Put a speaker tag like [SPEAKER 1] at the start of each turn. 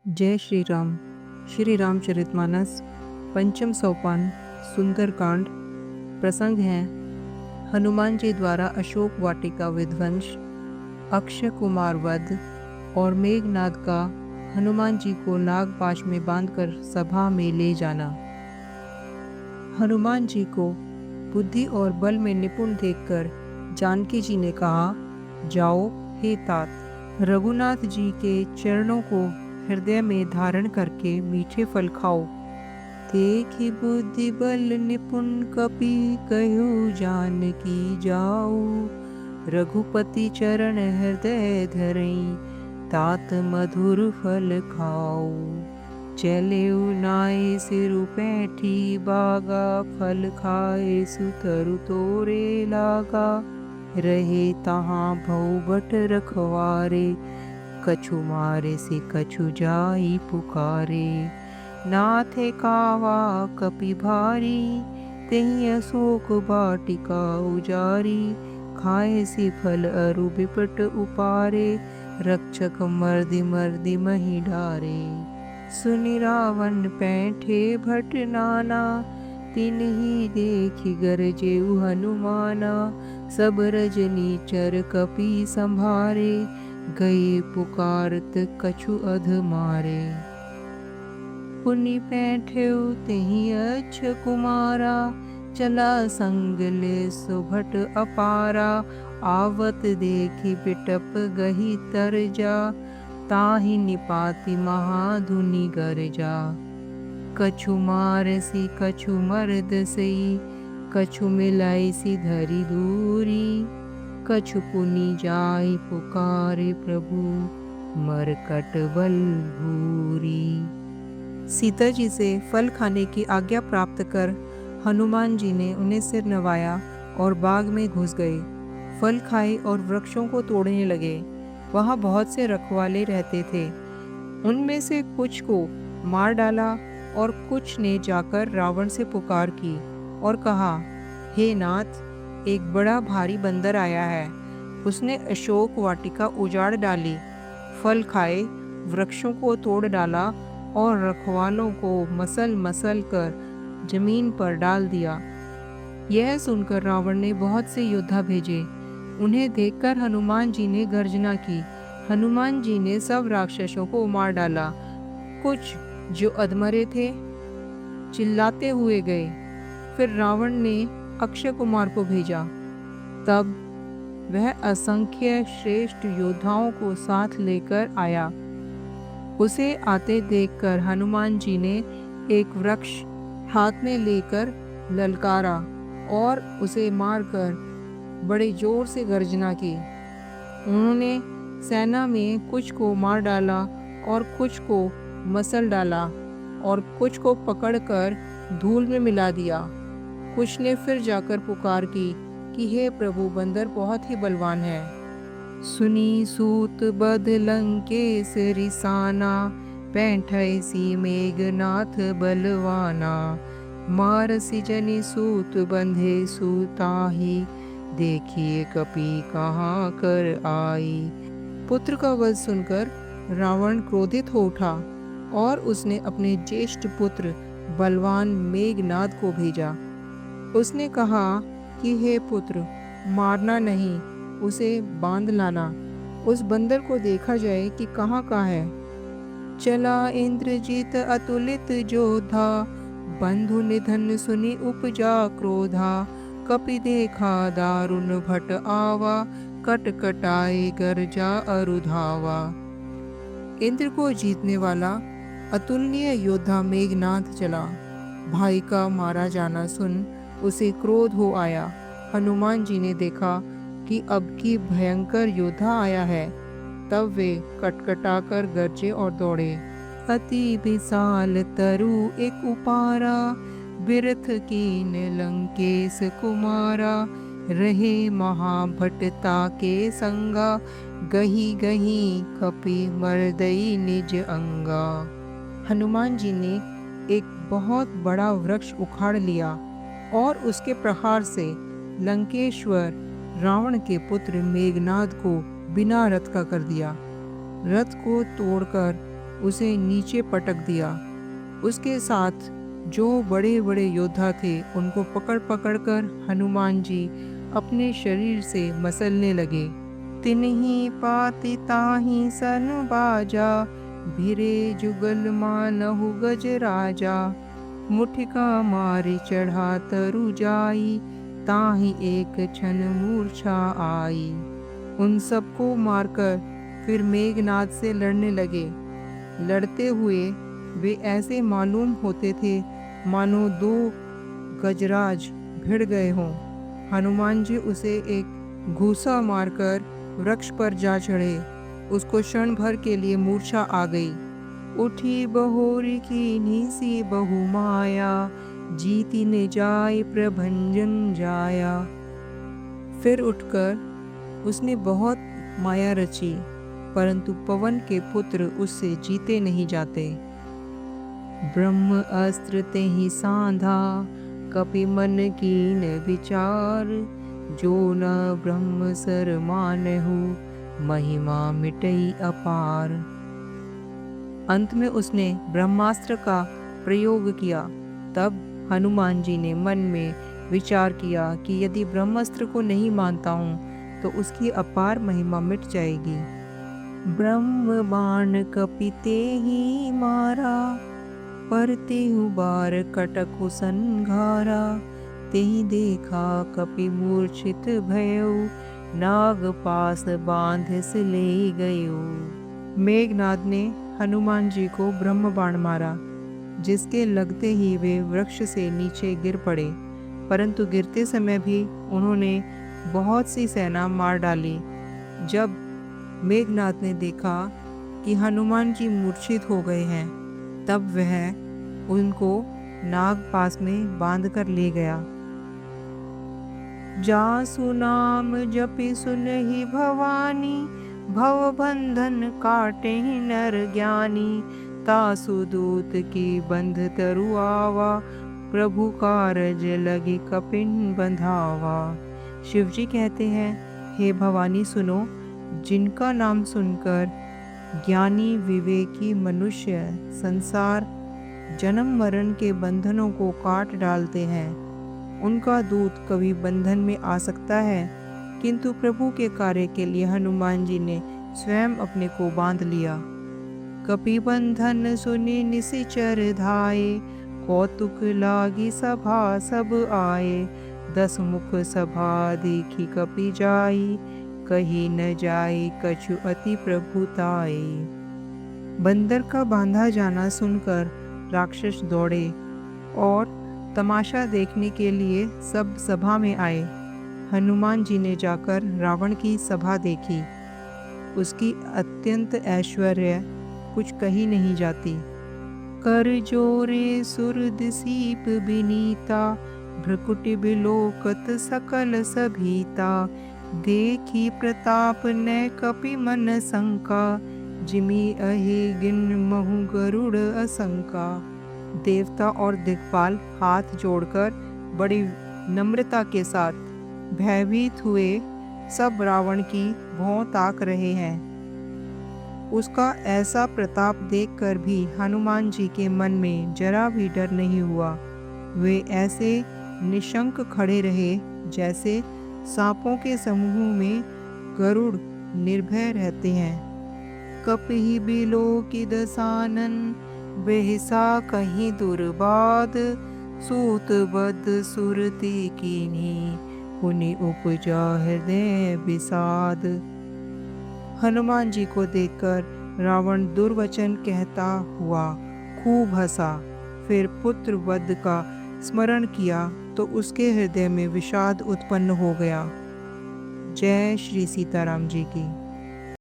[SPEAKER 1] जय श्री राम। श्री रामचरितमानस पंचम सोपान सुंदरकांड। प्रसंग है हनुमान जी द्वारा अशोक वाटिका विध्वंस, अक्षय कुमार वध और मेघनाद का हनुमान जी को नागपाश में बांधकर सभा में ले जाना। हनुमान जी को बुद्धि और बल में निपुण देखकर जानकी जी ने कहा, जाओ हे तात, रघुनाथ जी के चरणों को हृदय में धारण करके मीठे फल खाओ। देखी बुद्धि बल निपुण कपि कहु जानकी जाओ, रघुपति चरण हृदय धरई तात मधुर फल खाओ। चले नाय सिरु पैठी बागा, फल खाए सुतरु तोरे लागा। रहे तहाँ भऊ बट रखवारे, कछु मारे से कछु जाई पुकारे। नाथे कावा कपि भारी, तेहि अशोक वाटिका उजारी। खाए से फल अरु बिपट उपारे, रक्षक मर्दि मर्दि मही डारे। सुनि रावण पैठे भट नाना, तिन्हि देखि गरजेउ हनुमाना। सब रजनी चर कपि संभारे, गए पुकारत कछु अध मारे। पुनि पैठ्यउ तेहि अच्छ कुमारा, चला संग ले सुभट अपारा। आवत देखि बिटप गही तरजा, ताहि निपाति महाधुनि गरजा। कछु मारसी कछु मर्द सई, कछु मिलाइसी धरि दूरी। कछु पुनि जाई पुकारे प्रभु, मरकट बल भूरी। सीता जी से फल खाने की आज्ञा प्राप्त कर हनुमान जी ने उन्हें सिर नवाया और बाग में घुस गए। फल खाए और वृक्षों को तोड़ने लगे। वहाँ बहुत से रखवाले रहते थे। उनमें से कुछ को मार डाला और कुछ ने जाकर रावण से पुकार की और कहा, हे नाथ, एक बड़ा भारी बंदर आया है। उसने अशोक वाटिका उजाड़ डाली, फल खाए, वृक्षों को तोड़ डाला और रखवालों को मसल मसल कर जमीन पर डाल दिया। यह सुनकर रावण ने बहुत से योद्धा भेजे। उन्हें देखकर हनुमान जी ने गर्जना की। हनुमान जी ने सब राक्षसों को मार डाला। कुछ जो अधमरे थे चिल्लाते हुए गए। फिर रावण ने अक्षय कुमार को भेजा। तब वह असंख्य श्रेष्ठ योद्धाओं को साथ लेकर आया। उसे आते देखकर हनुमान जी ने एक वृक्ष हाथ में लेकर ललकारा और उसे मारकर बड़े जोर से गर्जना की। उन्होंने सेना में कुछ को मार डाला और कुछ को मसल डाला और कुछ को पकड़कर धूल में मिला दिया। कुछ ने फिर जाकर पुकार की कि हे प्रभु, बंदर बहुत ही बलवान है। सुनी सूत बध लंकेश रिसाना, पैठैसी मेघनाथ बलवाना। मारसी जनि सूत बंधे सुताही, देखिए कपि कहाँ कर आई। पुत्र का वध सुनकर रावण क्रोधित हो उठा और उसने अपने ज्येष्ठ पुत्र बलवान मेघनाद को भेजा। उसने कहा कि हे पुत्र, मारना नहीं, उसे बांध लाना। उस बंदर को देखा जाए कि कहाँ का है। चला इंद्रजीत अतुलित जोधा, बंधु निधन सुनि उपजा क्रोधा। कपि देखा दारुण भट आवा, कटकटाए गर्जा अरुधावा। इंद्र को जीतने वाला अतुलनीय योद्धा मेघनाद चला। भाई का मारा जाना सुन उसे क्रोध हो आया। हनुमान जी ने देखा कि अब की भयंकर योद्धा आया है। तब वे कटकटाकर गरजे और दौड़े। अति विशाल तरु एक उपारा, बिरथ कीन लंकेश कुमारा। रहे महाभटता के संगा, गही गही कपि मर्दई निज अंगा। हनुमान जी ने एक बहुत बड़ा वृक्ष उखाड़ लिया और उसके प्रहार से लंकेश्वर रावण के पुत्र मेघनाद को बिना रथ का कर दिया। रथ को तोड़कर उसे नीचे पटक दिया। उसके साथ जो बड़े बड़े योद्धा थे उनको पकड़ पकड़ कर हनुमान जी अपने शरीर से मसलने लगे। तिन्ही पाति ताहि सन बाजा, भिरे जुगल मानहु गज राजा। मुठिका मारी चढ़ा तरु जाई, ताहि एक क्षण मूर्छा आई। उन सबको मारकर फिर मेघनाद से लड़ने लगे। लड़ते हुए वे ऐसे मालूम होते थे मानो दो गजराज भिड़ गए हों। हनुमान जी उसे एक घूसा मारकर वृक्ष पर जा चढ़े। उसको क्षण भर के लिए मूर्छा आ गई। उठी बहोरी की नीसी बहु माया, जीती ने जाय प्रभंजन जाया। फिर उठकर उसने बहुत माया रची, परंतु पवन के पुत्र उससे जीते नहीं जाते। ब्रह्म अस्त्र तेहि सांधा, कपि मन कीन विचार। जो न ब्रह्म सर मानहु, महिमा मिटई अपार। अंत में उसने ब्रह्मास्त्र का प्रयोग किया। तब हनुमान जी ने मन में विचार किया कि यदि ब्रह्मास्त्र को नहीं मानता हूँ तो उसकी अपार महिमा मिट जाएगी। ब्रह्म बाण कपि तेहि मारा, पर तेहु बार कटकु संघारा। तेहि देखा कपि मूर्छित भयउ, नाग पास बांधिस ले गयो। मेघनाद ने हनुमान जी को ब्रह्म बाण मारा, जिसके लगते ही वे वृक्ष से नीचे गिर पड़े। परंतु गिरते समय भी उन्होंने बहुत सी सेना मार डाली। जब मेघनाद ने देखा कि हनुमान जी मूर्छित हो गए हैं, तब वह उनको नाग पास में बांध कर ले गया। जासु नाम जपि सुनहि भवानी, भव बंधन काटे नर ज्ञानी। तासु दूत की बंध तरु आवा, प्रभु कारज लगी कपिन बंधावा। शिवजी कहते हैं, हे भवानी सुनो, जिनका नाम सुनकर ज्ञानी विवेकी मनुष्य संसार जन्म मरण के बंधनों को काट डालते हैं, उनका दूत कभी बंधन में आ सकता है। किंतु प्रभु के कार्य के लिए हनुमान जी ने स्वयं अपने को बांध लिया। कपि बंधन सुनि निशिचर धाये, कौतुक लागी सभा सब आए। 10 मुख सभा देखी कपि जाई, कही न जाई कछु अति प्रभुताई। बंदर का बांधा जाना सुनकर राक्षस दौड़े और तमाशा देखने के लिए सब सभा में आए। हनुमान जी ने जाकर रावण की सभा देखी। उसकी अत्यंत ऐश्वर्य कुछ कही नहीं जाती। कर जोरे सुरद सीप बिनीता, भ्रकुटि बिलोकत सकल सभीता। देखी प्रताप ने कपि मन शंका, जिमि अहि गिन महु गरुड़ असंका। देवता और दिक्पाल हाथ जोड़कर बड़ी नम्रता के साथ भयभीत हुए सब रावण की भौं ताक रहे हैं। उसका ऐसा प्रताप देखकर भी हनुमान जी के मन में जरा भी डर नहीं हुआ। वे ऐसे निशंक खड़े रहे जैसे सांपों के समूह में गरुड़ निर्भय रहते हैं। कपिहि बिलोकित दसानन, बेहिसा कहीं दुर्बाद। सूत बद सुरति कीन्ही, पुनि उपजा हृदय विषाद। हनुमान जी को देखकर रावण दुर्वचन कहता हुआ खूब हंसा। फिर पुत्र वध का स्मरण किया तो उसके हृदय में विषाद उत्पन्न हो गया। जय श्री सीताराम जी की।